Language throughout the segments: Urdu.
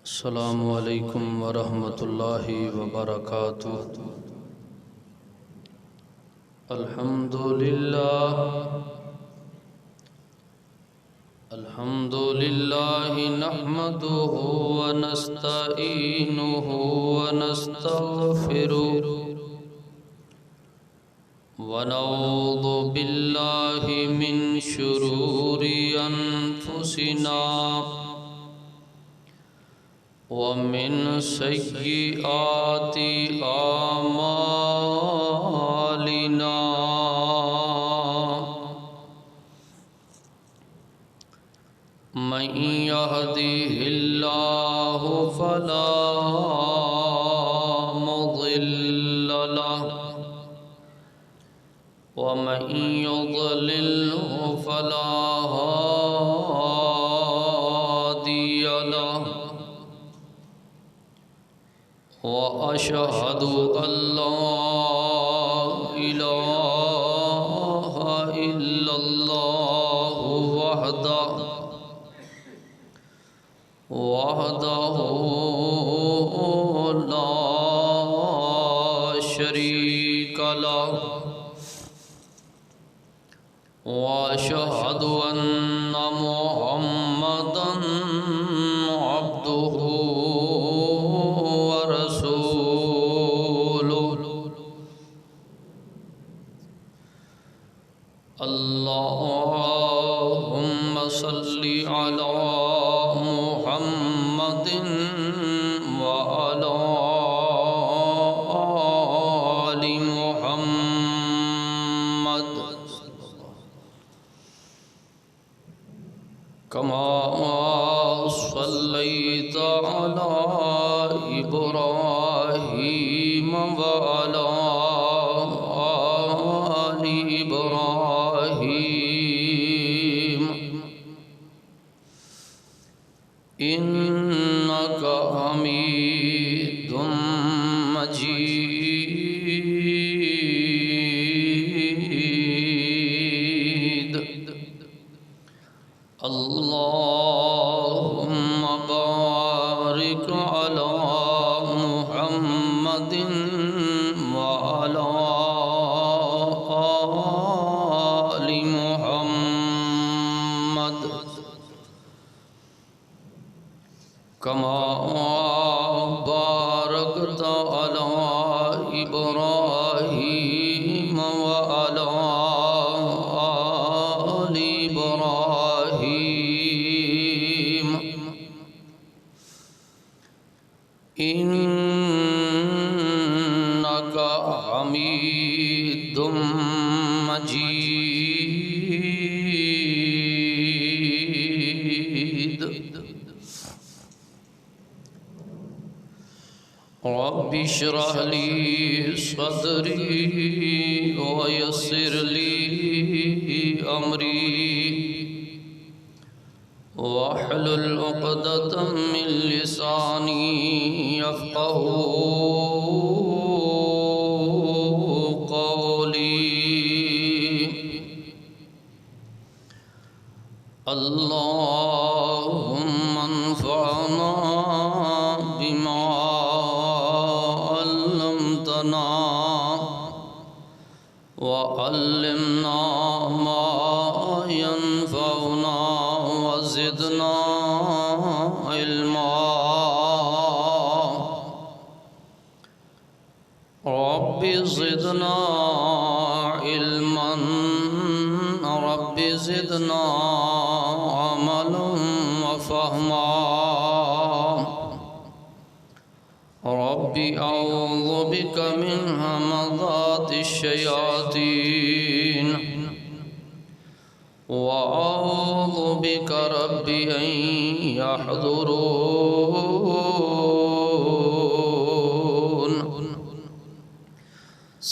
السلام علیکم ورحمۃ اللہ وبرکاتہ۔ الحمد للہ نحمده ونستعینه ونستغفره ونعوذ باللہ من شرور انفسنا ومن سیئات اعمالنا، من يهده الله فلا مضل له ومن يضلله فلا هادي له، وأشهد أن لا إله إلا الله وحده لا شريك له، وأشهد أن محمدًا عبده ورسوله۔ اللهم صل على محمد وعلى آل محمد كما صليت على إبراهيم وعلى آل إبراهيم إنك حميد مجيد۔ اللهم بارك على محمد وعلى آل محمد كما باركت على إبراهيم وعلى آل إبراهيم إنك حميد مجيد۔ رب اشرح لي صدري ويسر لي أمري واحلل عقدة من لساني يفقهوا قولي۔ اللهم انفعنا بما علمتنا وعلمنا ما ينفعنا وزدنا علما۔ رب زدنا علما، رب زدنا عملا وفهما۔ رب أعوذ بك من همزات الشياطين وأعوذ بك رب أن يحضرون۔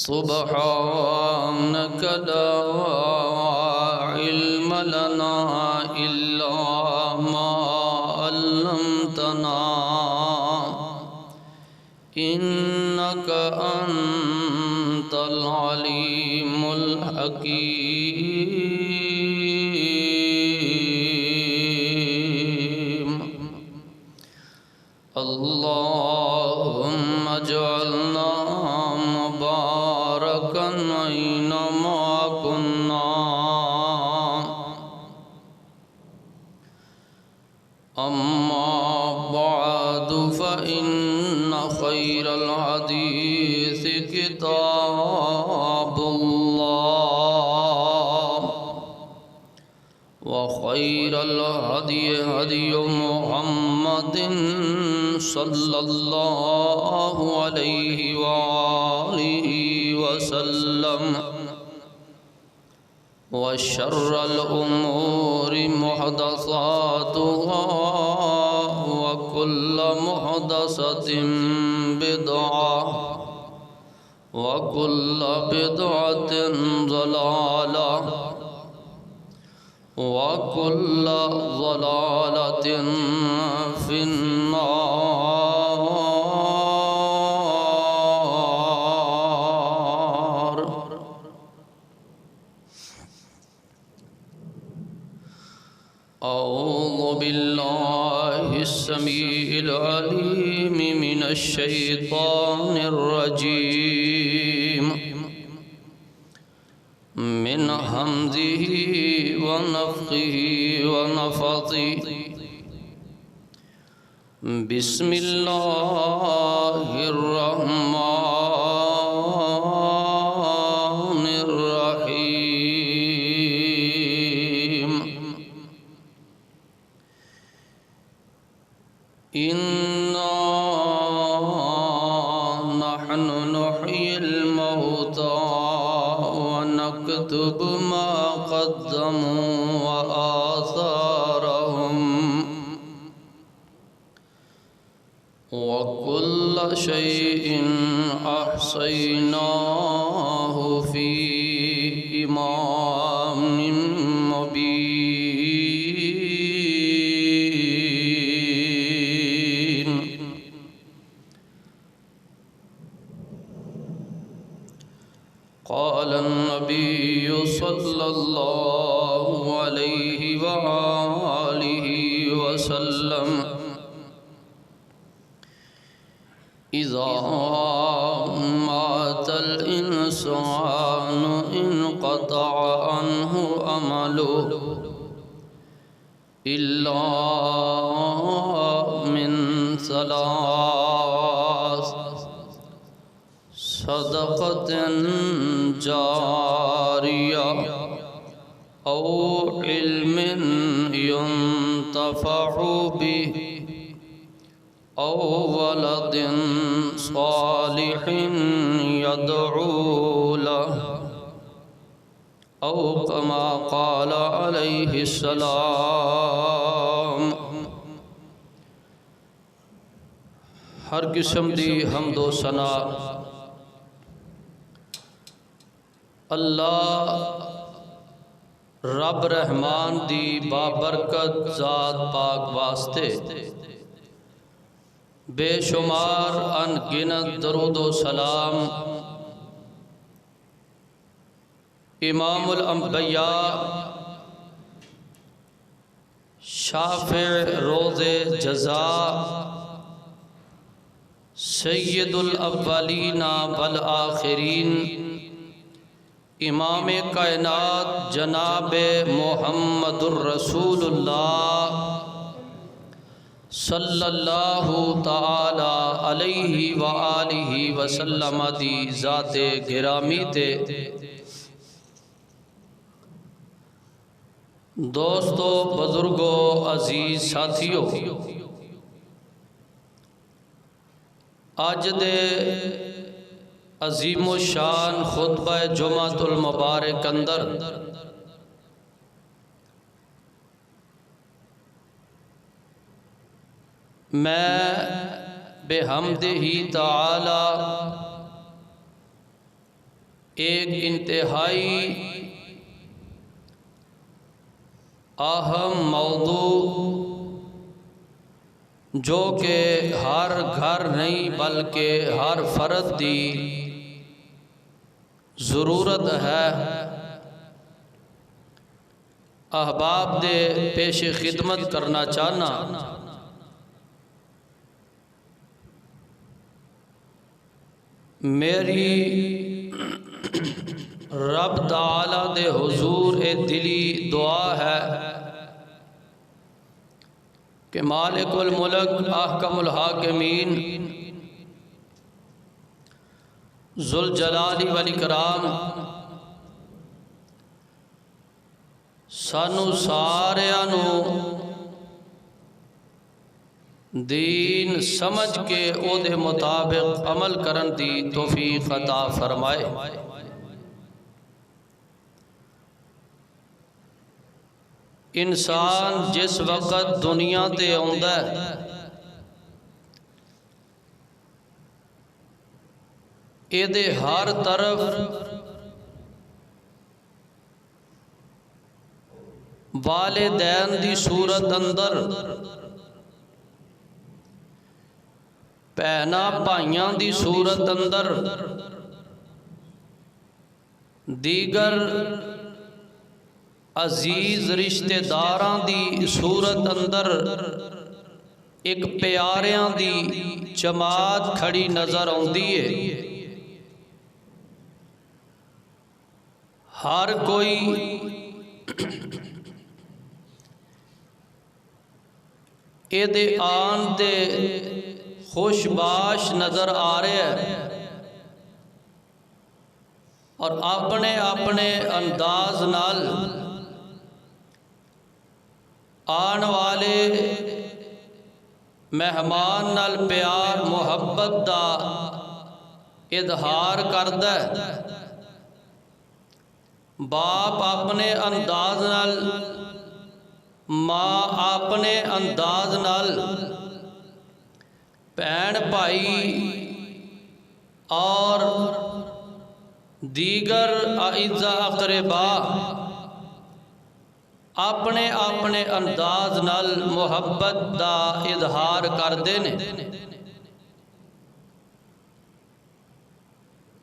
سبحانك لا علم لنا إلا ما علمتنا إنك أنت العليم الحكيم۔ اللهم اجعلنا مباركا أينما كنا. أما بعد فإن خير الحديث كتاب الله، وخير الهدي هدي محمد صلى الله عليه وآله وسلم، وشر الأمور محدثاتها، وكل محدثة بدعة، وكل بدعة ضلالة، وكل ضلالة في النار. أعوذ بالله السميع العليم من الشيطان الرجيم، من همزه ونفخه ونفثه. بسم الله الرحمن الرحيم. إنا نحن نحيي الموتى ونكتب ما قدموا وآثارهم، وكل شيء أحصيناه في إمام مبين. قال النبي صلى الله عليه وآله وسلم: إذا مات الإنسان انقطع عنه عمله إلا من ثلاث: صدقة جارية، أو علم ينتفع به، أو ولد صالح يدعو له، أو كما قال عليه السلام. ہر قسم دی حمد و ثنا اللہ رب رحمان دی بابرکت ذات پاک واسطے بے شمار ان گنت درود و سلام امام الانبیاء شافع روز جزا سید الاولین والآخرین امام کائنات جناب محمد الرسول اللہ صلی اللہ تعالی علیہ وآلہ وسلم دی ذات گرامی تے دوستو بزرگو عزیز ساتھیو آج دے عظیم و شان خطبہ جمعۃ المبارک اندر میں بحمدہ تعالی ایک انتہائی اہم موضوع جو کہ ہر گھر نہیں بلکہ ہر فرد دی ضرورت ہے احباب دے پیش خدمت کرنا چاہنا میری رب تعالی دے حضور اے دلی دعا ہے کہ مالک الملک احکم الحاکمین ذوالجلال والاکرام سانو ساریاں نو دین سمجھ کے او دے مطابق عمل کرن دی توفیق عطا فرمائے۔ انسان جس وقت دنیا تے آندا ہے اے دے ہر طرف والدین دی صورت اندر بہناں بھائیاں دی صورت اندر دیگر عزیز رشتہ داراں دی صورت اندر ایک پیاریاں دی جماعت کھڑی نظر آندی ہے۔ ہر کوئی اے دے آن دے خوش باش نظر آ رہے ہیں اور اپنے اپنے انداز نال آن والے مہمان نال پیار محبت دا اظہار کردا ہے۔ باپ اپنے انداز نال، ماں اپنے انداز نال، بہن بھائی اور دیگر اعزاء اقربا اپنے اپنے انداز نال محبت دا اظہار کردے نے۔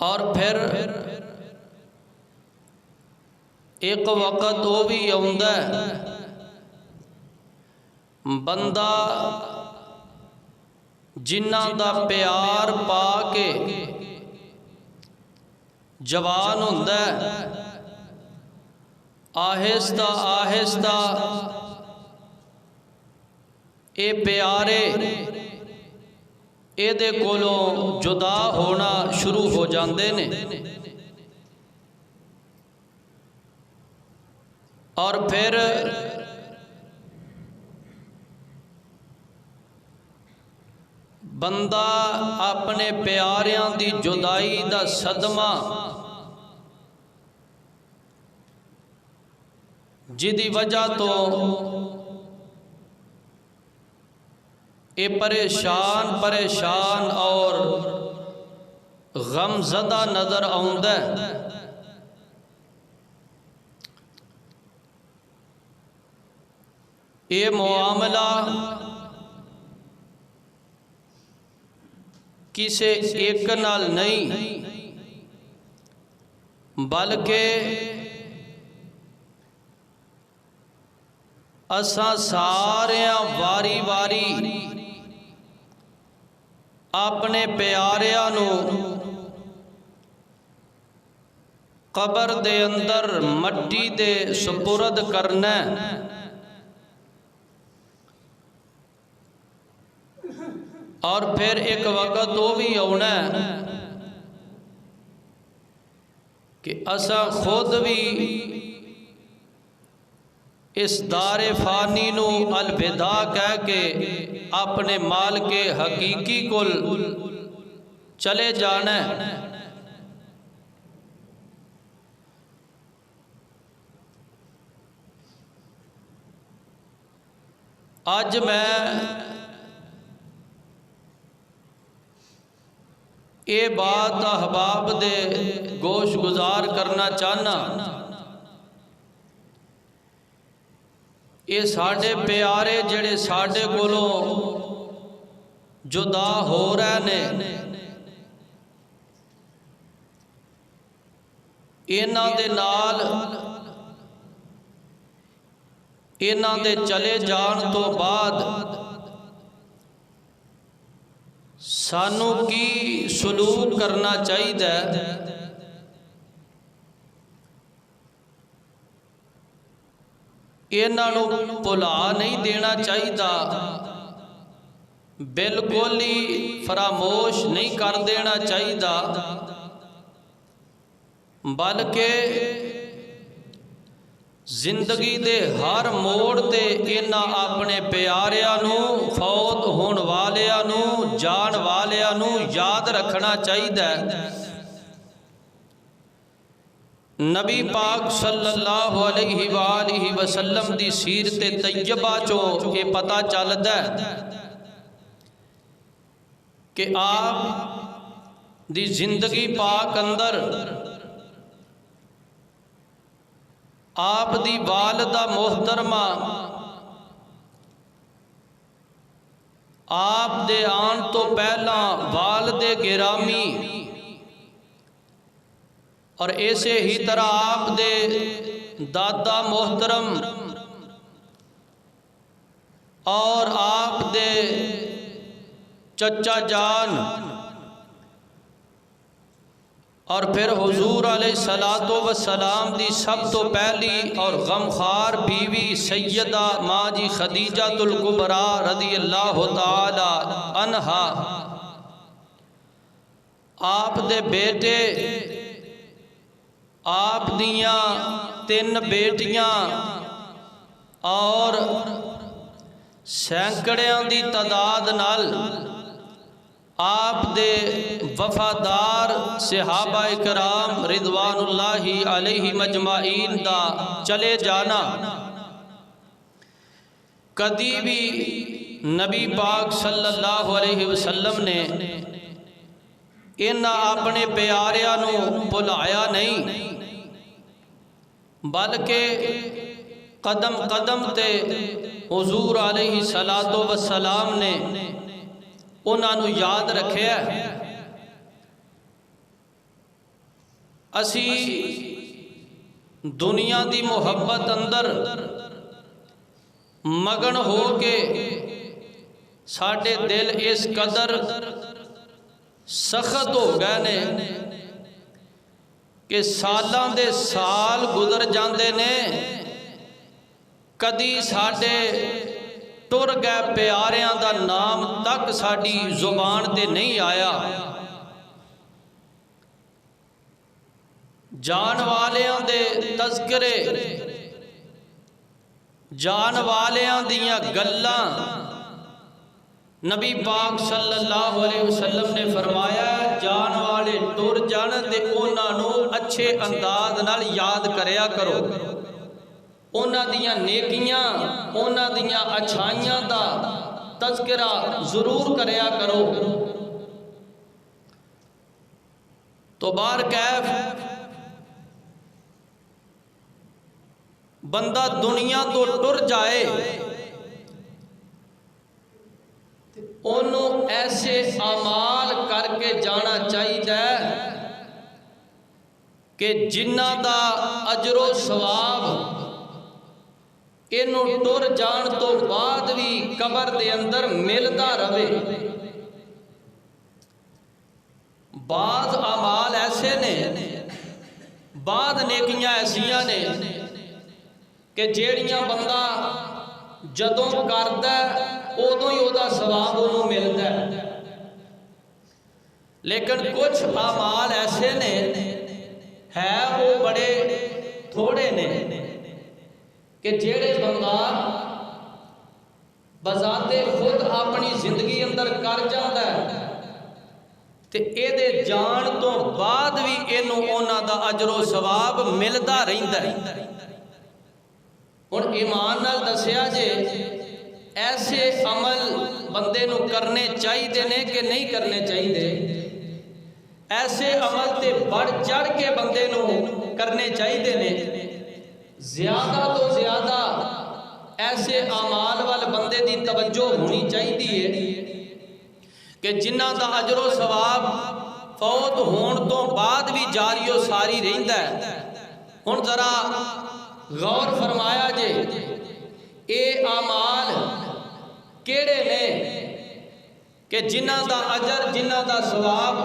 اور پھر ایک وقت وہ بھی آندا ہے بندہ جنہاں دا پیار پا کے جوان ہوندا ہے، آہستہ آہستہ اے پیارے اے دے کولوں جدا ہونا شروع ہو جاندے نے۔ اور پھر بندہ اپنے پیاریاں دی جدائی دا صدمہ جدی وجہ تو اے پریشان اور غم زدہ نظر آندا ہے۔ اے معاملہ کسے ایک نال نہیں بلکہ اساں ساریاں واری واری اپنے پیاریاں نو قبر دے اندر مٹی دے سپرد کرنا ہے۔ اور پھر ایک وقت وہ بھی آنا ہے کہ اساں خود بھی اس دار فانی نو الوداع کہہ کے اپنے مال کے حقیقی کل چلے جانا ہے۔ آج میں یہ بات احباب دے گوش گزار کرنا چاہنا، یہ ساڑھے پیارے جڑے ساڑھے کولوں جدا ہو رہے نے، اینا دے نال اینا دے چلے جان تو بعد سانو کی سلوک کرنا چاہیے؟ انہوں بھلا نہیں دینا چاہیے، بالکل ہی فراموش نہیں کر دینا چاہیے، بلکہ زندگی دے ہر موڑ تے انہاں اپنے پیاریاں نو، فوت ہون والیاں نو، جان والیاں نو یاد رکھنا چاہیے۔ نبی پاک صلی اللہ علیہ وآلہ وسلم دی سیرت طیبہ چوں یہ پتہ چلدا ہے کہ آپ دی زندگی پاک اندر آپ دی والدہ محترمہ آپ دے آن تو پہلا والد گرامی اور ایسے ہی طرح آپ دے دادا محترم اور آپ دے چچا جان اور پھر حضور علیہ السلام دی سب تو پہلی اور غمخوار بیوی سیدہ ماں جی خدیجہ الکبریٰ رضی اللہ تعالی عنہا، آپ دے بیٹے، آپ دیاں 3 بیٹیاں اور سینکڑیاں دی تعداد نال آپ دے وفادار صحابہ کرام رضوان اللہ علیہ مجمعین دا چلے جانا کدی بھی نبی پاک صلی اللہ علیہ وسلم نے انہاں اپنے پیاریاں نو بھلایا نہیں، بلکہ قدم قدم تے حضور علیہ السلام نے انہاں نو یاد رکھیا ہے۔ اسی دنیا دی محبت اندر مگن ہو کے ساڈے دل اس قدر سخت ہو گئے نے کہ سالاں دے سال گزر جاندے نے، کدی ساڈے ٹر گئے پیاریاں دا نام تک ساڈی زبان تے نہیں آیا۔ جان والیاں دے تذکرے، جان والیاں دیاں گلاں نبی پاک صلی اللہ علیہ وسلم نے فرمایا جان والے ٹر جان تے انہاں نو اچھے انداز نال یاد کریا کرو، انہاں دیاں نیکیاں، انہاں دیاں اچھائیاں دا تذکرہ ضرور کریا کرو۔ تو بارکیف بندہ دنیا تو ٹر جائے، انہوں ایسے اعمال کر کے جانا چاہیے کہ جنہ دا اجر و ثواب انہوں ٹر جان تو بعد بھی قبر دے اندر ملدا رہے۔ بعض اعمال ایسے نے، بعض نیکیاں ایسیاں نے کہ جیڑیاں بندہ جدوں کردا ہے ادوں ہی دا ثواب انہوں ملتا ہے، لیکن کچھ اعمال ایسے نے ہے وہ بڑے تھوڑے نے کہ جیڑے بندہ بذات خود اپنی زندگی اندر کر جاتا ہے تے اے دے جان تو بعد بھی انہوں انہاں دا اجر و ثواب ملدا رہندا ہے۔ اور ایمان نال دسیا جے ایسے عمل بندے نو کرنے چاہیے نے کہ نہیں کرنے چاہیے؟ ایسے عمل تے بڑھ چڑھ کے بندے نو کرنے چاہیے نے، زیادہ تو زیادہ ایسے اعمال وال بندے دی توجہ ہونی چاہیے کہ جنہ دا اجر و ثواب فوت ہون تو بعد بھی جاری و ساری رہندا ہے۔ ہن ذرا غور فرمایا جے اے اعمال کیڑے نے کہ جنہاں دا اجر جنہاں دا ثواب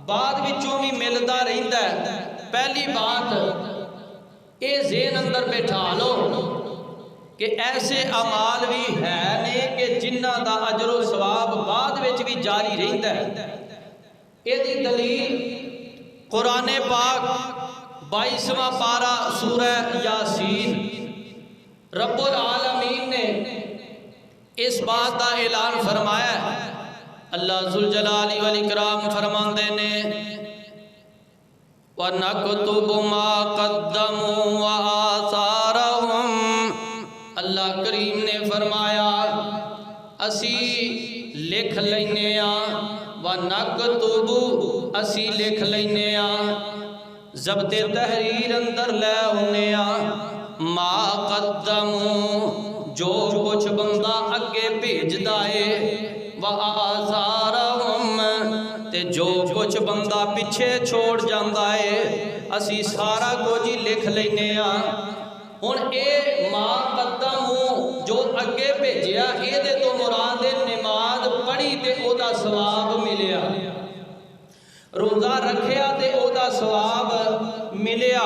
بعد وچوں بھی ملدا رہندا ہے۔ پہلی بات اے ذہن اندر بٹھا لو کہ ایسے اعمال بھی ہے نے کہ جنہاں دا اجر و ثواب بعد وچ بھی جاری رہندا ہے۔ اے دی دلیل قرآن پاک 22واں پارہ سورہ یاسین، رب العالمین نے اس بات کا اعلان فرمایا ہے۔ اللہ ذوالجلال والاکرام فرماندے نے وَنَكْتُبُ مَا قَدَّمُوا وَآثَارَهُمْ، اللہ کریم نے فرمایا اسی لکھ لینے وَنَكْتُبُ اسی لکھ لینے ضبط تحریر اندر لے ہونے ما قدموا جو کچھ بندہ اگے بھیج دائے وآثارہم تے جو کچھ بندہ پیچھے چھوڑ جاندہ ہے اسی سارا کچھ ہی لکھ لینے ہن اے ما قدموا جو اگے بھیجیا اے دے تو مراد نماز پڑھی تے او دا ثواب ملیا، روزہ رکھیا تے او دا ثواب ملیا،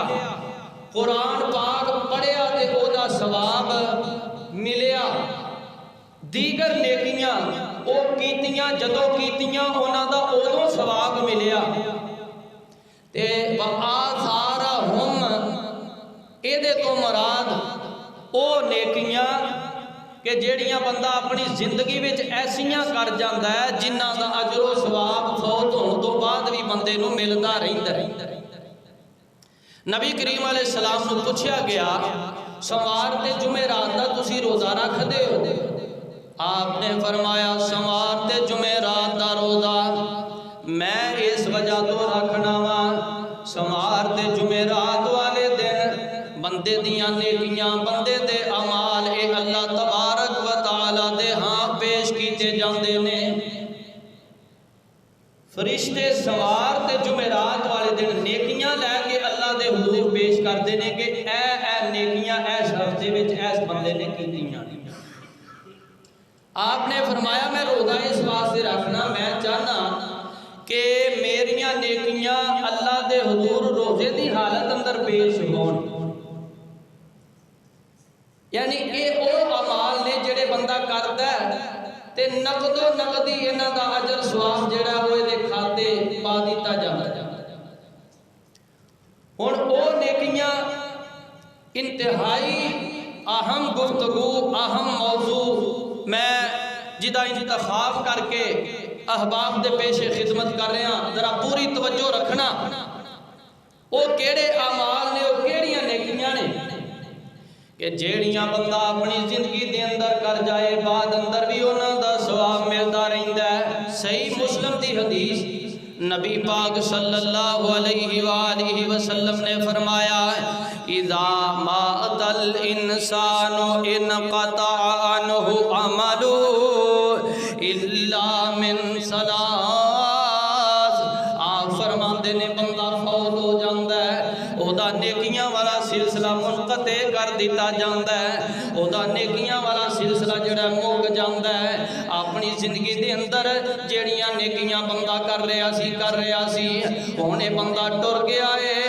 قرآن پاک پڑھیا تے او دا ثواب ملیا، دیگر نیکیاں او کیتیاں جدوں کیتیاں اونا دا اودوں ثواب ملیا تے وآثارہم اے دے تو مراد او نیکیاں کہ جیڑیاں بندہ اپنی زندگی وچ ایسیاں کر جاندہ ہے جنہاں دا اجر و ثواب فوت ہون تو بعد بھی بندے نو ملدا رہندا ہے۔ نبی کریم علیہ السلام نو پوچھا گیا سوار تے جمعرات دا تسی روزہ رکھ دے ہو؟ آپ نے فرمایا سوار تے جمعرات دا روزہ میں اس وجہ تو رکھنا وا سوار تے جمعرات والے دن بندے دیاں نیکیاں بندے دے اعمال اے اللہ تبارک و تعالی دے ہاں پیش کیتے جاندے نے، فرشتے سوار تے جمعرات والے دن نیکیاں لے کے اللہ دے حضور پیش کر دینے کہ اے نیکیاں ایس ہفتے وچ ایس بندے نے کیتیاں۔ آپ نے فرمایا میں روزہ اس واسطے رکھنا میں چاہنا کہ میریاں نیکیاں اللہ دے حضور روزے دی حالت اندر پیش ہون، یعنی اے او اعمال نے جڑے بندہ کردا ہے تے نقد و نقدی انہاں دا اجر ثواب جڑا ہوئے دے کھاتے پا دیتا جاندا۔ ہن او نیکیاں انتہائی اہم گفتگو اہم موضوع میں جدا انتخاب کر کے احباب دے پیش خدمت کر رہے ہیں، ذرا پوری توجہ رکھنا او کیڑے اعمال نے او کیڑیاں نیکیاں نے کہ جیڑیاں بندہ اپنی زندگی دے اندر کر جائے بعد اندر بھی انہاں دا ثواب ملدا رہندا ہے۔ صحیح مسلم دی حدیث نبی پاک صلی اللہ علیہ وآلہ وسلم نے فرمایا اذا مات الانسان انقطع عنہ عملہ الا من ثلاث، آپ فرماندے نے بندہ فوت ہو جاندہ ہے او دا نیکیاں والا سلسلہ منقطع کر دیتا جاندہ ہے، او دا نیکیاں والا سلسلہ جڑا مک جاندہ ہے، اپنی زندگی دے اندر جیڑیاں نیکیاں بندہ کر رہا سی ہونے بندہ ٹر گیا ہے،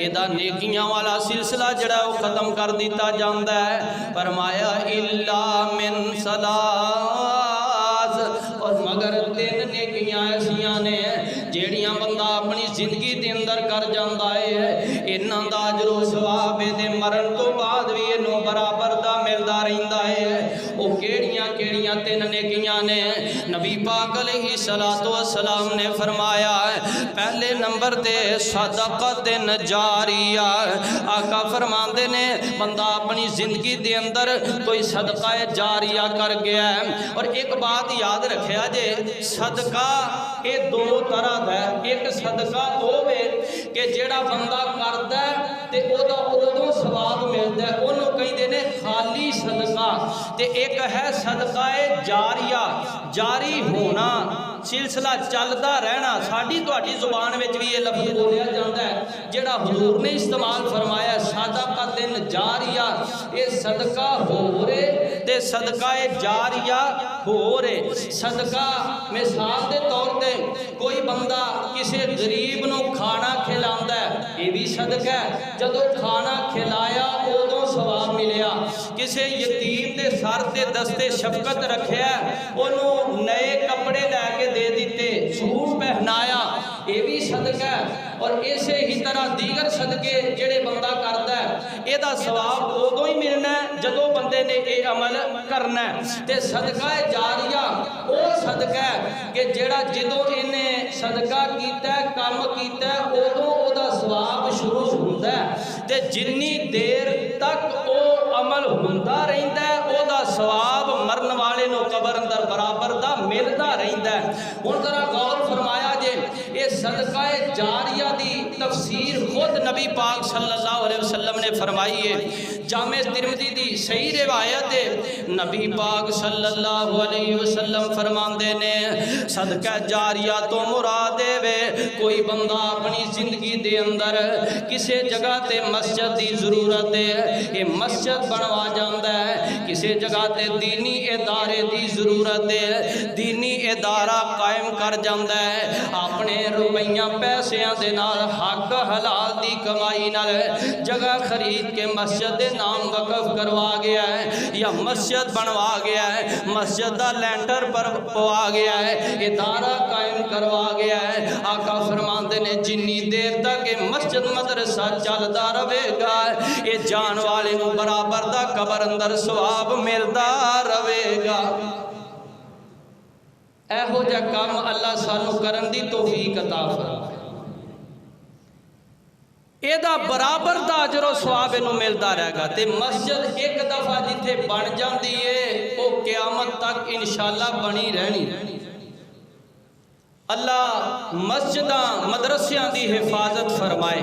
یہ دا نیکیاں والا سلسلہ جڑا وہ ختم کر دیتا جاندہ ہے۔ فرمایا الا من ثلاث، اور مگر تین نیکیاں ایسیاں نے جیڑیاں بندہ اپنی زندگی دے اندر کر جاندہ ہے انہاں دا اجر و ثواب دے مرن تو بعد بھی انہوں برابر دا ملدا رہندا ہے۔ او کیڑیاں تین نیکیاں نے نبی پاک علیہ السلام نے فرمایا پہلے نمبر تے صدقۃ جاریہ، آقا فرماندے نے بندہ اپنی زندگی دے اندر کوئی صدقہ جاریہ کر گیا ہے، اور ایک بات یاد رکھیا جے صدقہ یہ دو طرح دا ہے، ایک صدقہ ہوے کہ جیڑا بندہ کردا ہے تے او دا اودوں ثواب ملدا ہے اونوں کہندے نے خالی صدقہ، تے ایک ہے صدقہ جاریہ، جاری ہونا سلسلہ چلدا رہنا، ساڈی تہاڈی زبان وچ بھی یہ لفظ بولیا جاندا ہے جڑا حضور نے استعمال فرمایا صدقۃ جاریہ، یہ صدقہ ہو رہے تے صدقہ جاریہ ہو رہے۔ صدقہ مثال دے طور تے کوئی بندہ کسی غریب نو کھانا کھلاوندا ہے، یہ بھی صدقہ ہے، جدو کھانا کھلایا ادو ثواب ملیا۔ کسی یتیم دے سر تے دستے شفقت رکھیا، انہوں نئے کپڑے لے کے دے دیتے، سوٹ پہنایا، یہ بھی صدقہ ہے۔ اور اسی ہی طرح دیگر صدقے جڑے بندہ کرتا ہے، یہ دا ثواب ادو ہی ملنا ہے جدو بندے نے یہ عمل کرنا ہے۔ تے صدقہ جاریہ وہ صدقہ ہے کہ جڑا جدو انہیں صدقہ کیتا ہے، کام کیتا ہے، ادو او دا ثواب شروع ہوتا ہے تے جنی دیر تک او عمل ہوتا رہتا ہے، او دا ثواب مرن والے نو قبر اندر برابر دا ملتا رہتا ہے۔ ہن ذرا غور فرمایا جے، یہ صدقہ جاریہ دی تفسیر خود نبی پاک صلی اللہ علیہ وسلم نے فرمائی ہے۔ جامع ترمذی دی صحیح روایت ہے، نبی پاک صلی اللہ علیہ وسلم فرماندے نے صدقہ جاریہ تو مراد ہے کوئی بندہ اپنی زندگی دے اندر کسی جگہ تے مسجد دی ضرورت ہے، یہ مسجد بنوا جاندا ہے، کسی جگہ تے دینی ادارے دی ضرورت ہے، دینی ادارہ قائم کر جاندا ہے، اپنے روپیاں پیسیاں دے نال حق حلال دی کمائی نال جگہ خرید کے مسجد دے نام وقف کروا گیا ہے، یا مسجد بنوا گیا ہے، مسجد دا لینٹر پر پوا گیا ہے، ادارہ قائم کروا گیا ہے۔ آقا فرماندے نے جنی دیر تک یہ مسجد مدرسہ چلدا رہے گا، یہ جان والے نو برابر دا قبر اندر ثواب ملدا رہے گا۔ ایہو جا کام اللہ سانو کرن دی توفیق عطا فرمائے، اے دا برابر دا اجر و ثواب انہوں ملتا رہے گا۔ تے مسجد ایک دفعہ جتھے بن جاندی ہے وہ قیامت تک انشاءاللہ بنی رہنی۔ اللہ مسجداں مدرسیاں دی حفاظت فرمائے،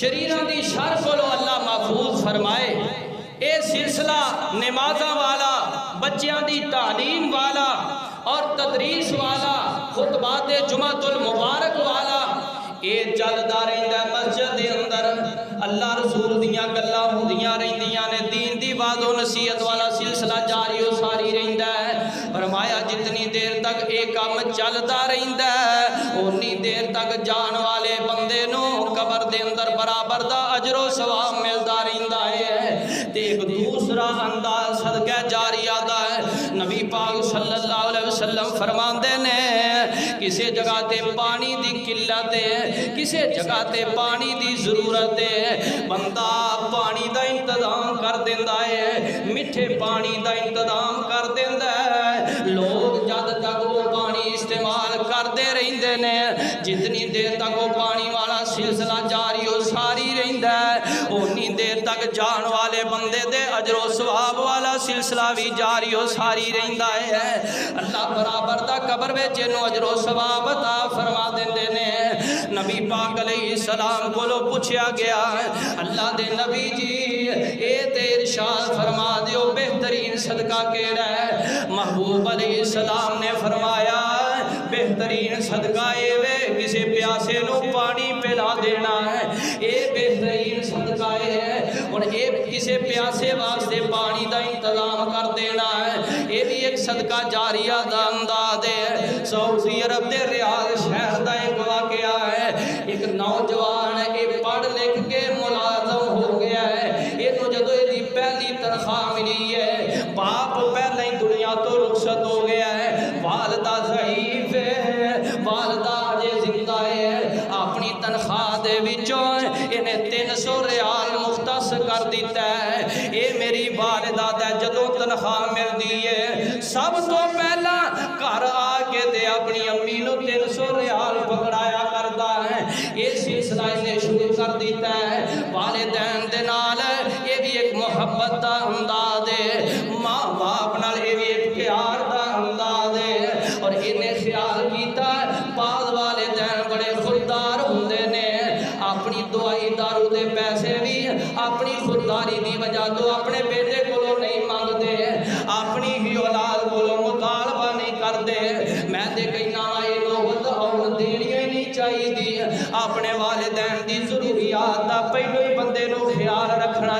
شریراں دی شر کولو اللہ محفوظ فرمائے۔ اے سلسلہ نمازاں والا، بچیاں دی تعلیم والا اور تدریس والا، خطبات جمعۃ المبارک والا، اے چلدا رہندا ہے مسجد دے اندر۔ اللہ رسول دیاں گلاں ہوندیاں رہندیاں نے، دین دی واعظ و نصیحت والا سلسلہ جاری و ساری رہندا ہے۔ فرمایا جتنی دیر تک اے کام چلدا رہندا ہے اونی دیر تک جان والے بندے نو قبر دے اندر برابر دا اجر و ثواب ملدا رہندا ہے۔ تے ایک دوسرا انداز صدقہ جاریہ دا ہے، نبی پاک صلی اللہ علیہ وسلم فرماندے نے کسی جگہ تے پانی دی قلت ہے، کسی جگہ تے پانی دی ضرورت ہے، بندہ پانی دا انتظام کر دیندا ہے، میٹھے پانی دا انتظام کر دیندا ہے، لوگ جد تک وہ پانی استعمال کرتے رہندے نے، جتنی دیر تک وہ پانی والا سلسلہ جاری و ساری رہندا ہے اونی دیر تک جان والے بندے دے اجر و ثواب والا سلسلہ بھی جاری و ساری رہندا ہے۔ اللہ برابر دا قبر وچ اینو اجر و ثواب عطا فرما دیندے نے۔ نبی پاک علیہ السلام کو پوچھا گیا اللہ دے نبی جی اے تے ارشاد فرما دیو بہترین صدقہ کیڑا ہے؟ محبوب علیہ السلام نے فرمایا بہترین صدقہ اے وے کسی پیاسے نو پانی پلا دینا ہے، اے بہترین صدقہ ہے۔ اور اے کسی پیاسے واسطے پانی دا انتظام کر دینا ہے، اے بھی ایک صدقہ جاریہ دا انداز ہے۔ سعودی عرب دے ریاض شہر دا ایک واقعہ ہے، ایک نوجوان اے پڑھ لکھ کے ملازم ہو گیا ہے، یہ تو جدو یہ پہلی تنخواہ ملی ہے، باپ پہلے ہی دنیا تو رخصت ہو گیا ہے، والدہ ضعیف ہے، والدہ اجے زندہ ہے، اپنی تنخواہ دے وچوں انہیں 300 ریال مختص کر دیتا ہے۔ اے میری والدہ دا جدو تنخواہ مل دی ہے سب تو پہلا گھر آ کے دے اپنی امی نو 300 ریال پکڑایا کرتا ہے، یہ سلسلہ انہیں شروع کر دیتا ہے۔ والدین دے نال یہ بھی ایک محبت دا انداز ہے، ماں باپ نال یہ بھی ایک پیار دا انداز ہے، اور انہیں خیال کیتا بعض والدین بڑے خوددار ہوندے نے، اپنی دوائی دارو دے پیسے بھی اپنی خودداری دی وجہ تو اپنے بیٹے کو نہیں مانگتے، اپنی ہی اولاد کو مطالبہ نہیں کرتے۔ میں دے کہنا یہ لوگ اور دینی ہی نہیں چاہیے دی، اپنے والدین دی ضروریات دا پہلو ہی بندے نو خیال رکھنا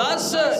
10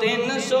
300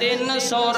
300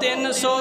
300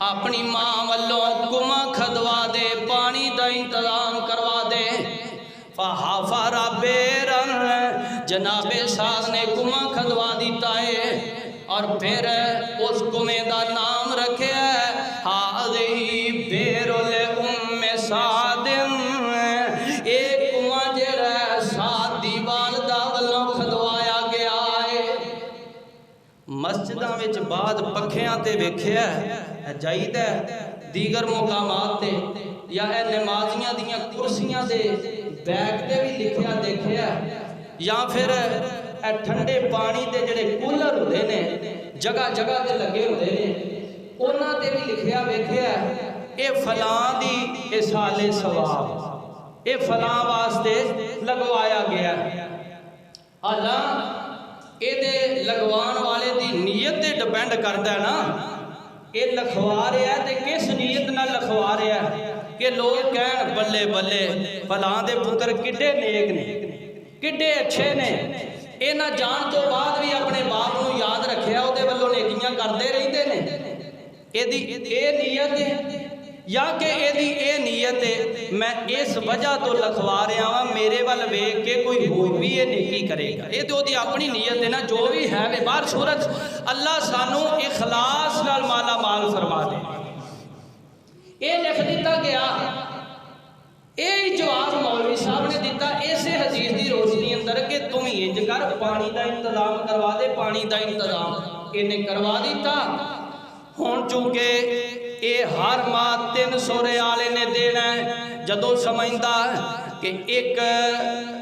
اپنی ماں والوں کما کھدوا دے پانی دا انتظام کروا دے فحفر بیرن جناب ساز نے کما کھدوا دیتا ہے اور پھر اس کنویں دا نام رکھے ہاذی بیر الام سعد ایک کنواں جڑا سعد دی والدہ والوں کھدوایا گیا ہے مسجداں وچ بعد پکھیاں تے ویکھیا جائید ہے دیگر مقامات تے یا اے نمازیاں دیاں کرسیاں دے بیگ تے بھی لکھیا دیکھیا یا پھر اے ٹھنڈے پانی دے جڑے کولر ہوندے نے جگہ جگہ تے لگے ہوندے نے انہاں تے بھی لکھیا ویکھیا اے فلاں دی اصال ثواب اے فلاں واسطے لگوایا گیا اللہ اے دے لگوان والے دی نیت تے ڈیپینڈ کردا ہے نا اے لکھوا رہا ہے تے کس نیت نہ لکھوا رہا ہے کہ لوگ کہن بلے بلے فلاں دے پتر کڈے نیک نے کڈے اچھے نے اے نہ جان تو بعد بھی اپنے باپ نو یاد رکھیا او دے والوں نیکیاں کردے رہندے نے اے دی اے نیت ہے یا کہ اے دی اے نیت ہے میں اس وجہ تو لکھوا رہا ہاں میرے وال ویکھ کے کوئی ہور بھی یہ نیکی کرے گا اے تو دی اپنی نیت ہے نا جو بھی ہے وہ بار صورت اللہ سانو اخلاص نال مالا مال فرما دے اے لکھ دیتا گیا اے جواب مولوی صاحب نے دیتا ایسے حدیث دی روشنی اندر کہ تم انج کر پانی دا انتظام کروا دے پانی دا انتظام انہیں کروا دیتا ہون چونکہ اے ہر ماہ 300 ریالے نے دینا ہے جدو سمجھدا کہ ایک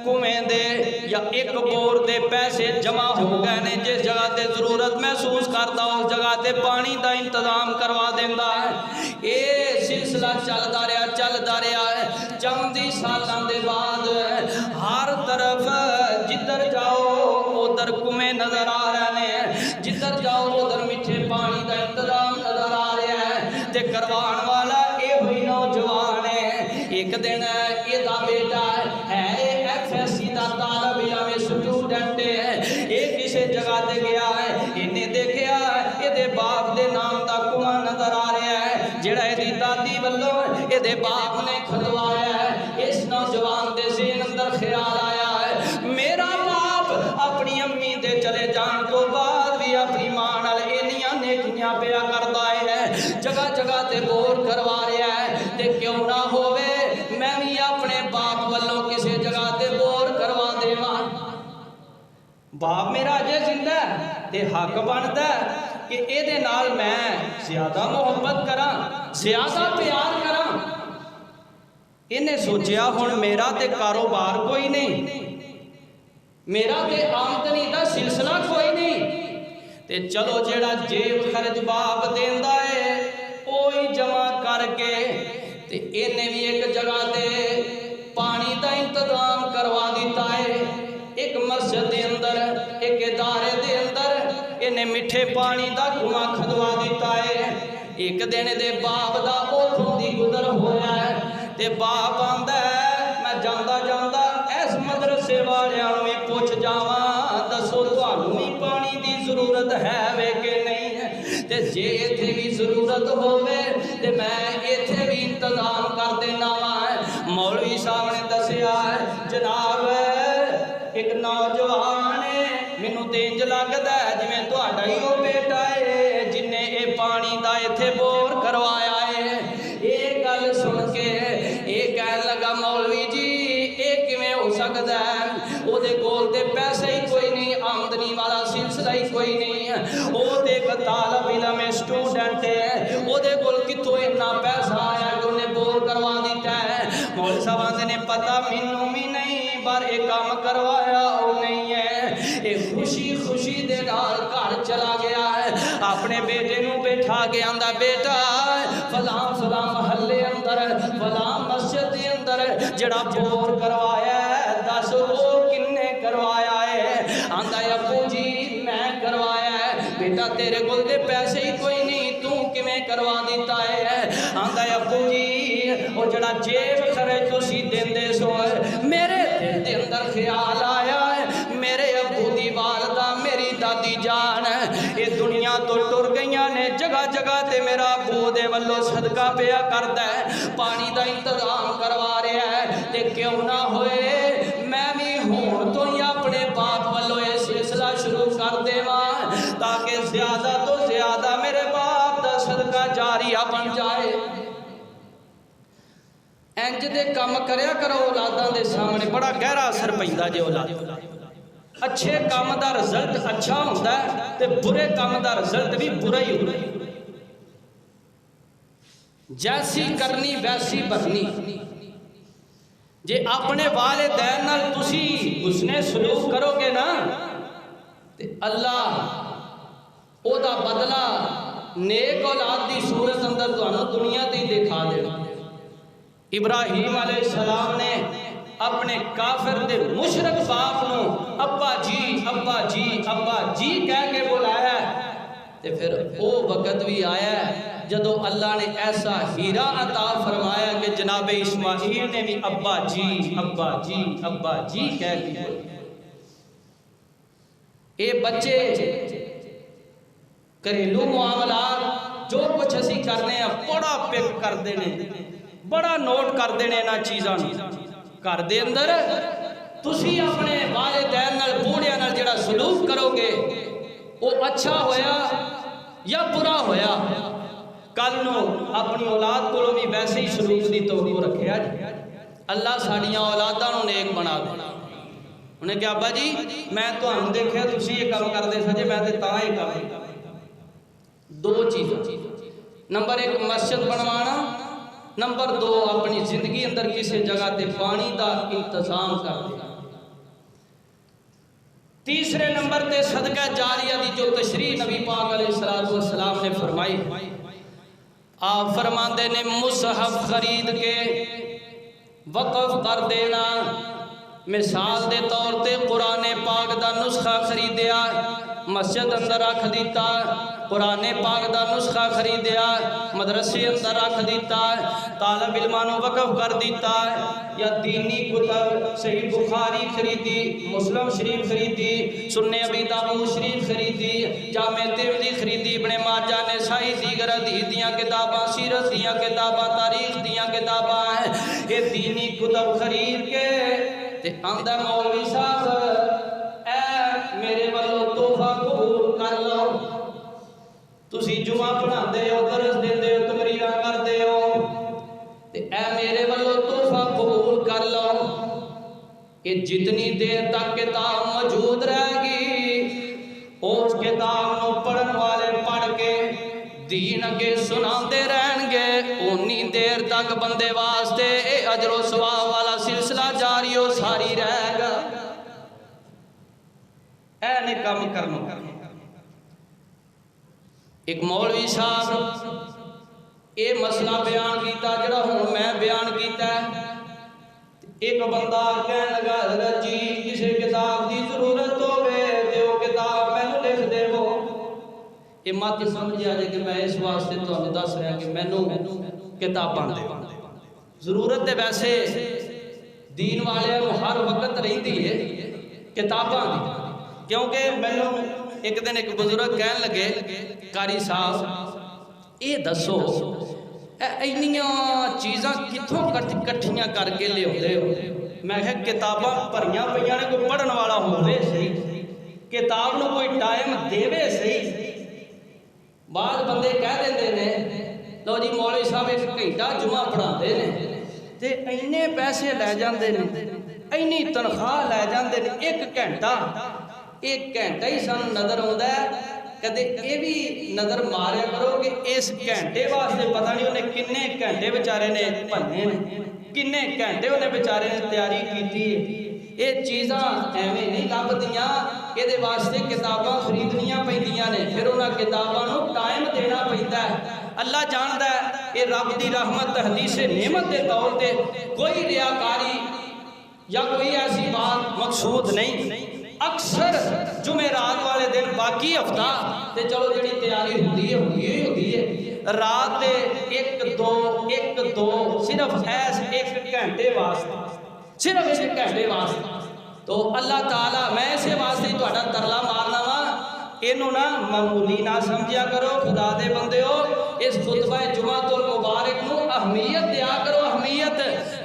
کنویں دے یا ایک بور دے پیسے جمع ہو گئے نے جس جگہ تے ضرورت محسوس کرتا اس جگہ تے پانی دا انتظام کروا دیندا ہے اے سلسلہ چلدا رہا ہے چندی سالاں دے بعد ہر طرف جدھر جاؤ ادھر کنویں نظر آ رہے ہیں جدھر جاؤ ادھر میٹھے پانی دا انتظام نظر آ رہا ہے تے کروان والا اے ہوئی نوجوان ہے ایک دن اے دا بیٹا ہے ایف ایس سی دا طالب علم اسٹوڈنٹ ہے اے کسے جگہ تے گیا ہے انہیں دیکھیا اے دے باپ دے نام دا کنواں نظر آ رہا ہے جڑا اے دی دادی والوں اے دے باپ نے کھدوایا ہے اس نوجوان دے ذہن اندر خیال آیا ہے میرا باپ اپنی امی دے چلے جان تو بعد بھی اپنی ماں نال اینیاں نیکیاں پیا کردا ہے جگہ جگہ تے بور کروا رہا ہے تے کیوں نہ ہووے میں بھی اپنے باپ والوں کسی جگہ تے بور کروا دیواں باپ میرا اجے زندہ ہے تے حق بندا ہے کہ اے دے نال میں زیادہ محبت کراں زیادہ پیار کراں انہیں سوچیا ہن میرا تے کاروبار کوئی نہیں میرا تے آمدنی دا سلسلہ کوئی نہیں تے چلو جیڑا جیب خرچ باپ دیندا ہے اوہی جمع کر کے تے انہیں بھی ایک جگہ تے پانی دا انتظام کروا دیتا ہے ایک مسجد دے اندر ایک ادارے دے اندر انہیں میٹھے پانی دا کنواں کھدوا دیتا ہے ایک دن دے باپ دا اوتھوں دی گزر ہویا ہے تے باپ آندا ہے میں جاندا اس مدرسے والیاں نوں پوچھ جاواں دسو تانوں بھی پانی دی ضرورت ہے وے کہ نہیں ہے تے جے ایتھے بھی ضرورت ہووے تے میں ایتھے بھی انتظام کر دینا وا مولوی صاحب نے دسیا جناب ایک نوجوان مینوں تے انج لگدا ہے جویں تہاڈا ہی او بیٹا ہے جن نے اے پانی دا ایتھے بور کروایا ہے اے گل سن کے اے کہن لگا مولوی جی اے کیویں ہو سکدا ہے او دے کول تے پیسے ہی کوئی نہیں آمدنی والا سلسلہ ہی کوئی نہیں او تے ایک طالب علم اسٹوڈنٹ ہے او دے کول کتھوں اتنا پیسہ آیا کہ انہیں بور کروا دیتا ہے مولوی صاحب نے پتہ مینوں بھی نہیں پر اے کام کروایا او نہیں ہے اے خوشی خوشی دے نال گھر چلا گیا ہے اپنے بیٹے نوں بٹھا کے آندا بیٹا فلاں فلاں محلے اندر فلاں مسجد دے اندر جڑا بور کروایا ہے دس وہ کنے کروایا ہے آندا ابو جی میں کروایا ہے بیٹا تیرے کول تے پیسے ہی کوئی نہیں تو کیویں کروا دیتا ہے آندا ابو جی او جڑا جیب خرچ تسی دیندے سو میرے دل دے اندر خیال آیا ہے میرے ابو دی والدہ میری دادی جان اے دنیا تو ٹر گئیاں نے جگہ جگہ تے تے میرا ابو دے والوں صدقہ پیا کردا ہے پانی دا انتظام کروا رہا ہے تے کیوں نہ ہوئے میں بھی ہون تو ہی اپنے باپ والوں یہ سلسلہ شروع کر دیواں تاکہ زیادہ تو زیادہ میرے باپ دا صدقہ جاریہ بن جائے انج دے کم کریا کرو اولاداں دے سامنے بڑا گہرا اثر پیندا جے اولاد اچھے کام دا رزلٹ اچھا ہوتا ہے تے برے کام دا رزلٹ بھی برا ہی ہوتا ہے جیسی کرنی ویسی بھرنی جے اپنے والدین نال تسی حسن سلوک کرو گے نا تے اللہ او دا بدلہ نیک اولاد دی صورت اندر تانوں دنیا تے دکھا دے ابراہیم علیہ السلام نے اپنے کافر دے مشرک باپ نو ابا جی ابا جی ابا جی کہہ کے بلایا تے پھر او وقت بھی آیا ہے جدو اللہ نے ایسا ہیرا عطا فرمایا کہ جناب اسماعیل نے بھی ابا جی ابا جی ابا جی کہہ کے بلایا اے بچے گھریلو معاملات جو کچھ اسی کرنے ہیں بڑا پک کر دینے بڑا نوٹ کر دینے نا چیزاں گھر دے اندر تسی اپنے والدین نال بوڑھیاں نال جڑا سلوک کرو گے وہ اچھا ہویا یا برا ہویا کل نو اپنی اولاد کو بھی ویسے ہی سلوک دی توقع رکھے اللہ ساڑیاں اولاداں نو نیک بنا دے انہیں کہا ابا جی میں تو ہم دیکھے تسی یہ کام کر دے سجے میں تے تاں ہی کر دو چیزیں نمبر ایک مسجد بنوانا نمبر دو اپنی زندگی اندر کسی جگہ تے پانی دا انتظام کر دیا تیسرے نمبر تے صدقہ جاریہ دی جو تشریح نبی پاک علیہ السلام نے فرمائی آپ فرماندے نے مصحف خرید کے وقف کر دینا مثال دے طور تے قرآن پاک دا نسخہ خریدیا مسجد اندر رکھ دیتا قرآن پاک دا نسخہ خریدیا مدرسے اندر رکھ دیتا طالب علمانو وقف کر دیتا یا دینی کتب صحیح بخاری خریدی مسلم شریف خریدی سنن ابی داؤد شریف خریدی جامع ترمذی خریدی ابن ماجہ نسائی دیگر حدیث دیاں کتاباں سیرت دیاں کتاباں تاریخ دیاں کتاباں یہ دینی کتب خرید کے تے آندہ مولوی صاحب اے میرے والوں تحفہ قبول کر لو تسی جمعہ پڑھا دے ہو درس دے دے ہو تقریرہ کر دے ہو تے اے میرے والوں تحفہ قبول کر لو کہ جتنی دیر تک کتاب موجود رہے گی اس کتاب نو پڑھن والے پڑھ کے دین اگے سناندے رہن گے انی دیر تک بندے واسطے اجر و ثواب والا سلسلہ جاری و ساری رہے گا اے نے کام کرنا ایک مولوی صاحب یہ مسئلہ بیان کیتا جڑا ہوں میں بیان کیتا ہے ایک بندہ کہنے لگا حضرت جی کسی کتاب دی ضرورت ہوئے تے وہ کتاب میں نے لکھ دے وہ یہ مات سمجھ آ جائے کہ میں اس واسطے تو ہمیں دس رہا کہ میں نے کتاب باندھے ضرورت ہے ویسے دین والے ہر وقت رہی دی ہے کتاباں دی کیونکہ میں نے ایک دن ایک بزرگ کہنے لگے قاری صاحب یہ دسو اینیاں چیزاں کتھوں کٹھیاں کر کے لے ہوتے ہو میں کہا کتاباں پریاں پریاں نے کوئی پڑھن والا ہوئے صحیح کتاب نو کوئی ٹائم دیوے صحیح بعض بندے کہہ دیندے نے لو جی مولوی صاحب ایک گھنٹہ جمعہ پڑھا دے نے تے اینے پیسے لے جاندے نے اینی تنخواہ لے جاندے نے ایک گھنٹہ ہی سان نظر ہوندہ ہے کدے یہ بھی نظر ماریا کرو کہ اس گھنٹے واسطے پتہ نہیں انہیں کنے گھنٹے بیچارے نے بننے کنے گھنٹے انہیں بیچارے نے تیاری کیتی ہے یہ چیزاں ایویں نہیں لب دیاں یہ واسطے کتاباں خریدنیاں پیندیاں نے پھر انہاں کتاباں نو ٹائم دینا پیندا ہے اللہ جاندا ہے یہ رب دی رحمت حدیث نعمت دے طور تے کوئی ریاکاری یا کوئی ایسی بات مقصود نہیں اکثر جمعرات والے دن باقی ہفتہ تے چلو جڑی تیاری ہوتی ہے رات دے ایک دو صرف ایس ایک گھنٹے واسطے صرف ایک گھنٹے واسطے تو اللہ تعالیٰ میں اسے واسطے تہاڈا ترلا مارنا وا ਇਹਨੂੰ ਨਾ ਮਾਮੂਲੀ ਨਾ ਸਮਝਿਆ ਕਰੋ। ਖੁਦਾ ਦੇ ਬੰਦਿਓ, ਇਸ ਖੁਤਬਾ ਜੁਮਾਤੁਲ ਮੁਬਾਰਕ ਨੂੰ ਅਹਿਮੀਅਤ ਦਿਆ ਕਰੋ, ਅਹਿਮੀਅਤ।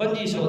2500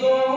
2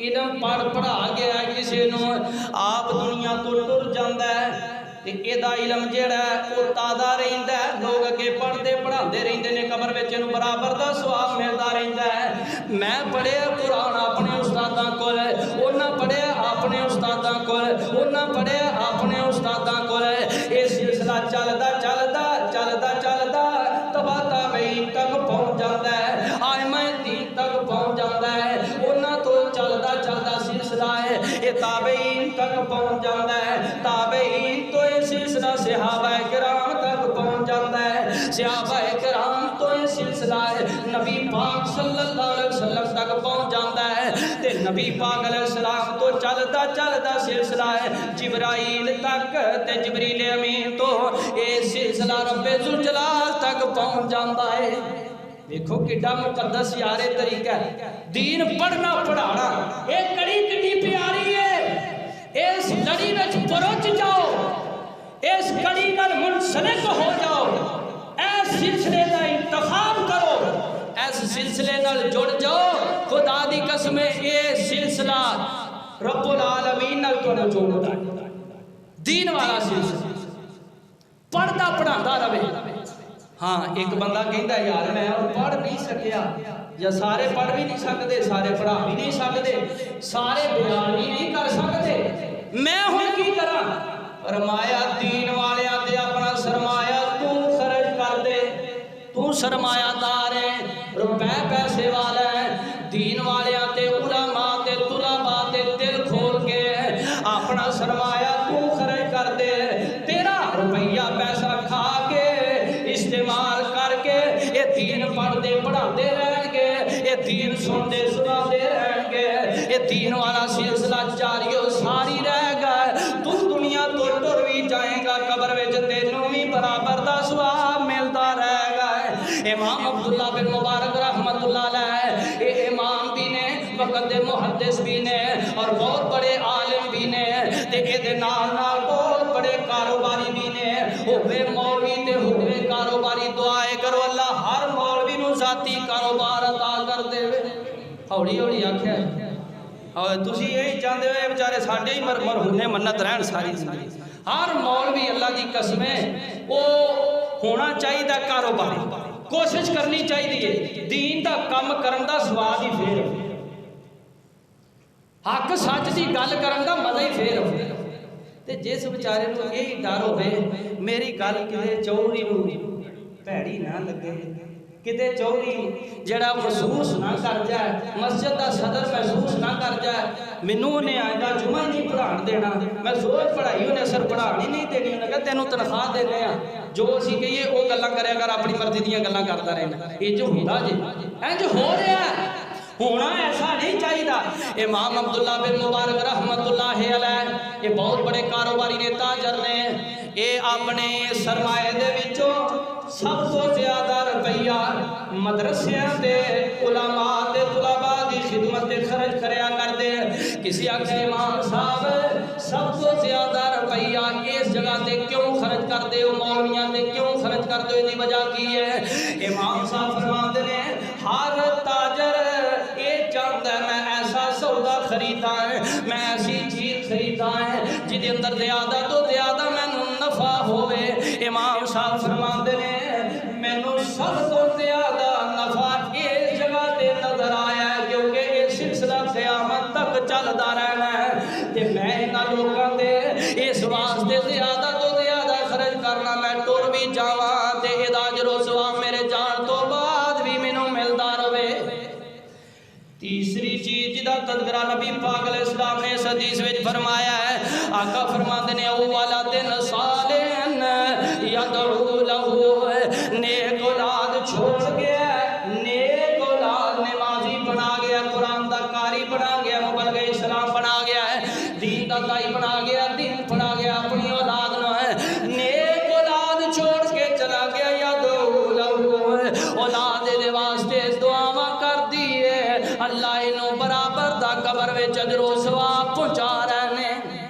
علم پڑھ پڑھا گیا کسی نو آپ دنیا تو ٹر جاندا ہے تے ایدا علم جیڑا ہے وہ تازہ رہندا ہے لوگ اگے پڑھتے پڑھاندے رہندے نے قبر وچ اینو برابر دا ثواب ملدا رہندا ہے میں پڑھیا قرآن اپنے استاداں کول انہاں پڑھیا اپنے استاداں کول انہاں پڑھیا اپنے استاداں کول یہ سلسلہ چلدا چلدا چلدا چلدا تبا تابعین تک پہنچ جاندا ہے ائمہ دین تک پہنچ جاندا ہے انہاں تو چلدا چلدا سلسلہ ہے یہ تابعین تک پہنچ جاندا ہے تابعین تو یہ سلسلہ صحابہ کرام تک پہنچ جاندا ہے صحابہ کرام تو یہ سلسلہ ہے نبی پاک صلی اللہ علیہ وسلم تک پہنچ جاندا ہے تے نبی پاک علیہ السلام تو چلدا چلدا سلسلہ ہے جبرائیل تک تے جبریل امین تو یہ سلسلہ رب ذوالجلال تک پہنچ جاندا ہے دیکھو کڈا مقدس یارے طریقہ ہے دین پڑھنا پڑھانا ایک کڑی کڈی پیاری ہے اس لڑی وچ پرچ جاؤ اس کڑی نال منسلک ہو جاؤ اس سلسلے دا انتخاب کرو اس سلسلے نال جڑ جاؤ خدا دی قسم یہ سلسلہ رب العالمین نال تانوں جوڑدا ہے دین والا سلسلہ پڑھدا پڑھاندا رہے ہاں ایک بندہ کہندا یار میں اور پڑھ نہیں سکیا یا سارے پڑھ بھی نہیں سکتے سارے پڑھا بھی نہیں سکتے سارے بیان بھی نہیں کر سکتے میں ہن کی کراں فرمایا دین والیاں تے اپنا سرمایہ تو خرچ کر دے تو سرمایہ دار ہے روپے پیسے والا ہے دین والیاں تے علماء تے طلباء تے دل کھول کے اپنا سرمایہ تو خرچ کر دے تیرا روپیہ پیسہ کھا کے استعمال کر کے یہ دین پڑھتے پڑھاتے رہیں گے یہ دین سنتے سناتے رہیں گے یہ دین والا سلسلہ جاری و ساری رہے گا تو دنیا تو ٹر بھی جائے گا قبر وچ تینوں بھی برابر دا ثواب ملتا رہے گا امام عبداللہ بن مبارک رحمت اللہ علیہ یہ امام بھی نے وقت محدث بھی نے اور بہت بڑے عالم بھی نے تے اے نال نال بہت بڑے کاروباری بھی نے ہوئے مولوی تے ہوئے کاروباری دعائے کرو اللہ ہر مولوی نو ذاتی کاروبار عطا کر دے ہوڑی ہوڑی آکھیا اور تسی یہی چاہتے ہوئے بیچارے ساڈے ہی مرہونے منت رہن ساری زندگی ہر مولوی اللہ دی قسم ہے وہ ہونا چاہیے کاروباری کوشش کرنی چاہیے دین دا کم کرن دا سواد ہی پھر حق سچ دی گل کرن دا مزہ ہی پھر تے جس بیچارے نو یہی ڈر ہوے میری گل کتے چوری نو بھڑی نہ لگے کتے چوری جڑا محسوس نہ کر جائے مسجد دا صدر محسوس نہ کر جائے مینوں نے آئندہ جمعہ نہیں پڑھان دینا میں سوچ پڑھائی انہیں سر پڑھانی نہیں دینی انہیں کہا تینوں تنخواہ دینے ہیں جو اسی کہیے وہ گلاں کرے اگر اپنی مرضی دیاں گلاں کرتا رہنا یہ جو ہوندا جی جو ہو رہا ہے ہونا ایسا نہیں چاہیے امام عبداللہ بن مبارک رحمت اللہ علیہ یہ بہت بڑے کاروباری نے تاجر نے یہ اپنے سرمایہ دے وچوں سب تو زیادہ روپیہ مدرسیاں تے علماء تے طلباء دی خدمت تے خرچ کریا کر دے کسی آکھے امام صاحب سب تو زیادہ روپیہ اس جگہ تے کیوں خرچ کر دے ہو مولویاں تے کیوں خرچ کر دے دی وجہ کی ہے امام صاحب فرماتے ہیں ہر تاجر یہ چاہتا ہے میں ایسا سودا خریدا ہے میں ایسی چیز خریدا ہے جدے اندر زیادہ تو زیادہ میں نفع ہوئے امام صاحب فرماتے ہیں میں نو سب تو زیادہ نفع اس جگہ تے نظر آیا ہے کیونکہ یہ سلسلہ قیامت تک چلتا رہنا ہے تے میں انہاں لوکاں تے اس واسطے زیادہ تو زیادہ خرچ کرنا میں ٹر بھی جاواں تے ادا اجر و ثواب میرے جان تو بعد بھی مینوں ملدا رہے تیسری چیز جدا تذکرہ نبی پاک علیہ السلام نے اس حدیث وچ فرمایا ہے آقا فرماندے نے او ولد صالح یدعو لہ نیک اولاد چھوڑ گیا نیک اولاد نمازی بنا گیا قرآن دا قاری بنا گیا مبلغ اسلام بنا گیا ہے دین دا دائی بنا گیا دین پڑھا گیا اپنی اولاد نو ہے نیک اولاد چھوڑ کے چلا گیا یدعو لہ اولاد دے واسطے دعاواں کر دیے اللہ انہوں برابر دا قبر وچ اجر و ثواب پہنچا رہے ہیں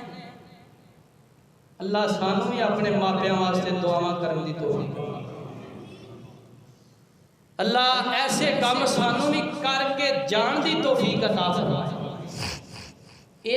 اللہ سانوں بھی اپنے ماپیاں واسطے دعاواں کرن دی توفیق اللہ ایسے کام سانوں بھی کر کے جان دی توفیق عطا فرمائے یہ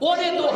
ਉਹਦੇ ਤੋਂ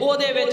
ਉਹਦੇ ਵਿੱਚ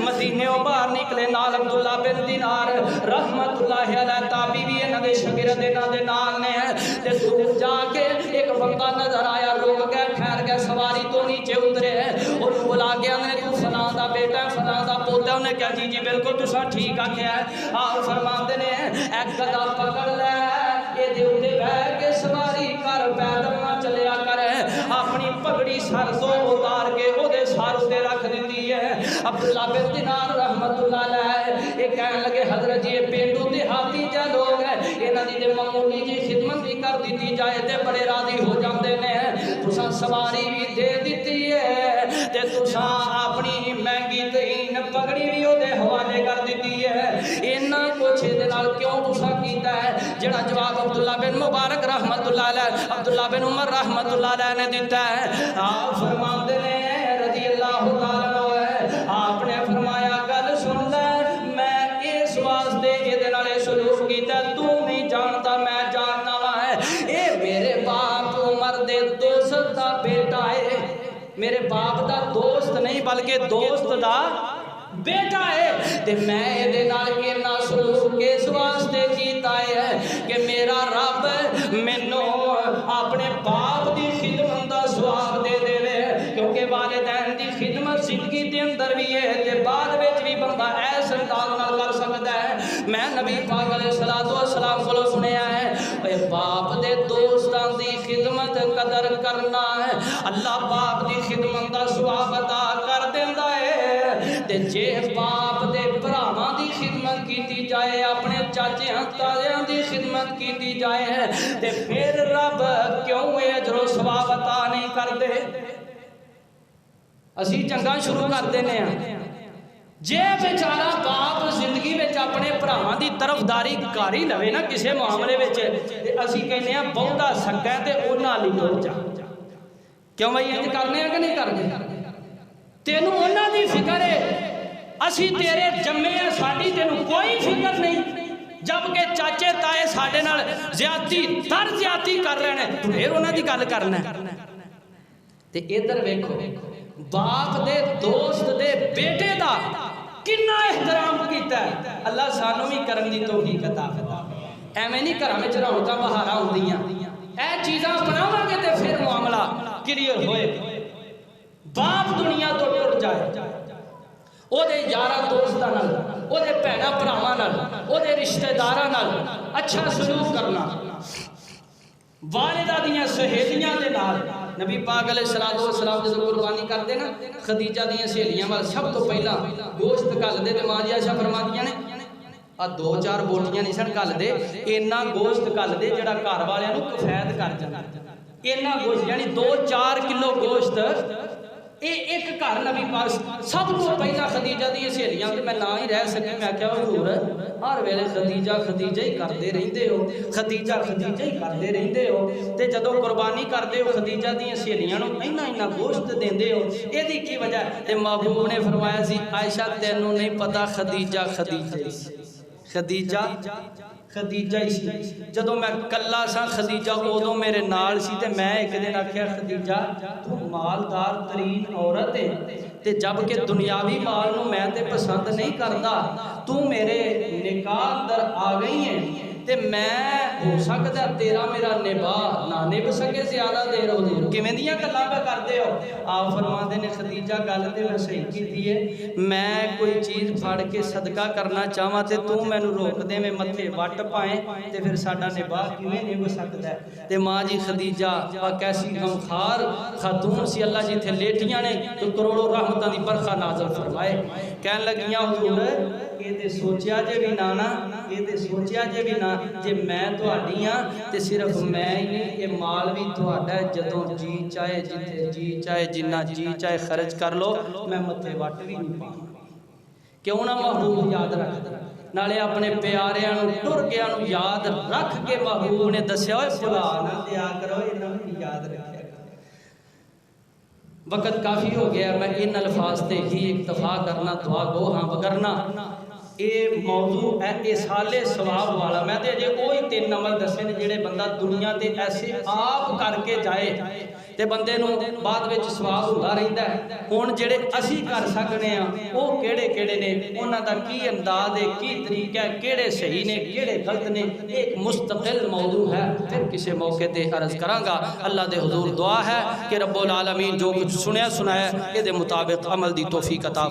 مدینے باہر نکلے نال عبداللہ بن دینار رحمت اللہ علیہ تابعی بھی انہاں دے شاگرد انہاں دے نال نے تے دور جا کے ایک بندہ نظر آیا رک گئے ٹھہر گئے سواری تو نیچے اترے انہوں بلا کے اندر تو فلاں دا بیٹا ہے فلاں دا پوتا ہے انہیں کہا جی جی بالکل تساں ٹھیک آکھیا ہے آپ فرماندے نے ایک گدا پکڑ لے یہ دے اتے بہ کے سواری کر پیدل نہ چلیا کر اپنی پگڑی سر تو اتار کے او دے سر تے رکھ دیندی ہے عبداللہ بن دینار رحمت اللہ علیہ یہ کہنے لگے حضرت جی پینڈو دیہاتی جا لوگ ہیں انہاں دی تے معمولی جی خدمت بھی کر دیتی جائے تے بڑے راضی ہو جاندے نے تساں سواری بھی دے دیتی ہے تے تساں اپنی مہنگی ترین پگڑی بھی او دے حوالے کر دیتی ہے انہاں کچھ دے نال کیوں تساں کیتا ہے جڑا جواب عبداللہ بن مبارک رحمت اللہ علیہ عبداللہ بن عمر رحمت اللہ علیہ نے دیتا ہے آپ فرماندے نے رضی اللہ تعالیٰ ہے آپ نے فرمایا گل سن لے میں اس واسطے یہ نالے سلوک کیتا تو نہیں جانتا میں جاننا ہے اے میرے باپ عمر دے دوست دا بیٹا ہے میرے باپ دا دوست نہیں بلکہ دوست دا بیٹا ہے تے میں یہ نال کینا سلوک اس واسطے کیتا ہے کہ میرا رب مینوں اپنے باپ دی خدمت دا ثواب دے دے کیونکہ والدین دی خدمت زندگی دے اندر بھی ہے تے بعد وچ بھی بندہ ایسے انداز نال کر سکدا ہے میں نبی پاک علیہ الصلوۃ والسلام کو سنیا ہے اے باپ دے دوستاں دی خدمت قدر کرنا ہے اللہ باپ دی خدمت دا ثواب عطا کر دیندا ہے تے جے باپ دے بھراواں دی خدمت کیتی جائے اپنے چاچے تاجیاں دی خدمت کیتی جائے تے پھر رب کیوں اجر و ثواب عطا نہیں کردے اسی جنگاں شروع کر دینے ہیں جے بیچارہ باپ زندگی میں اپنے بھراواں دی طرفداری کاری لوے نا کسے معاملے میں تے اسی کہنے ہیں بہتا سکا ہے تے اونا لی ہو جا کیوں بھائی یہ کرنے ہیں کہ نہیں کرنے تینوں اونا دی فکر ہے اسی تیرے جمعے ہیں ساڑی تینوں کوئی فکر نہیں جبکہ چاچے تائے ساڑے نال زیادتی تر زیادتی کر رہے ہیں تو پھر اونا دی گل کرنا ہے تے ادھر ویکھو باپ دے دوست دے بیٹے دا کنا احترام کیتا ہے اللہ سانو بھی کرن دی توفیق عطا فرمائے ایویں نہیں گھراں وچ رونقاں بہاراں ہوندیاں اے چیزاں بناواں گے تے پھر معاملہ کلیئر ہوئے باپ دنیا تو ٹر جائے او دے یاراں دوستاں نال او دے بھیناں بھراواں نال او دے رشتہ داراں نال اچھا سلوک کرنا والدہ دیاں سہیلیاں دے نال نبی پاک علیہ السلام جب قربانی کرتے نا خدیجہ دیاں سہیلیاں وال سب تو پہلا گوشت گل دے تے ماں جی عائشہ فرماندیاں نے آ دو چار بوٹیاں نہیں سن گل دے اینا گوشت گل دے جڑا گھر والےاں نوں کفایت کر جاندا اینا گوشت یعنی 2-4 کلو گوشت اے ایک گھر نبی پاک سب تو پہلا خدیجہ دی سہیلیاں تے میں نہ ہی رہ سکے میں کہیا حضور ہر ویلے خدیجہ ہی کردے رہندے ہو خدیجہ ہی کردے رہندے ہو تے جدوں قربانی کردے ہو خدیجہ دی سہیلیاں نوں اینا گوشت دیندے ہو ایدی کی وجہ تے محبوب نے فرمایا سی عائشہ تینوں نہیں پتہ خدیجہ ہی سی جدوں میں کلا سا خدیجہ اودوں میرے نال سی تے میں ایک دن آکھیا خدیجہ تو مالدار ترین عورت ہے تے جب کہ دنیاوی مال نو میں تے پسند نہیں کردا تو میرے نکاح اندر آ گئی ہیں تے میں ہو سکتا تیرا میرا نباہ نہ نب سکے زیادہ دیر حضور کیویں دیاں گلاں پہ کردے ہو آپ فرماندے نے خدیجہ گل تے میں صحیح کیتی ہے میں کوئی چیز پھڑ کے صدقہ کرنا چاہواں تے تو مینوں روک دے میں متھے وٹ پائیں تے پھر ساڈا نباہ کیویں نب سکدا ہے تے ماں جی خدیجہ کیسی غمخوار خاتون سی اللہ جی تھے لیٹیاں نے تو کروڑوں رحمتاں دی برکھا نازل فرمائے کہن لگیاں حضور یہ تے سوچیا جے بھی نانا یہ تے سوچیا جے بھی نا جے میں تہاڈی ہاں تے صرف میں ہی نہیں یہ مال بھی تہاڈا ہے جدوں جی چاہے جتھے جی چاہے جنہ جی چاہے خرچ کر لو میں متھے وٹ بھی نہیں پاؤں کیوں نہ محبوب یاد رکھ نالے اپنے پیاریاں نوں ٹر گیا نوں یاد رکھ کے محبوب نے دسیا ہوئے بھلا نہ دیا کرو انہاں نوں یاد رکھیا وقت کافی ہو گیا میں ان الفاظ تے ہی اکتفا کرنا دعا گو ہاں وگرنا یہ موضوع ہے ایصال ثواب والا. میں تے اجے وہی 3 عمل دسے نے جڑے بندہ دنیا تے ایسے آپ کر کے جائے تے بندے نو بعد وچ ثواب ہوندا رہندا ہے. ہن جڑے اسی کر سکنے ہاں وہ کیڑے کیڑے نے، انہاں دا کی انداز ہے، کی طریقہ ہے، کیڑے صحیح نے کیڑے غلط نے، ایک مستقل موضوع ہے. پھر کسی موقع تے عرض کراں گا. اللہ دے حضور دعا ہے کہ رب العالمین جو کچھ سنیا سنایا اے دے مطابق عمل دی توفیق عطا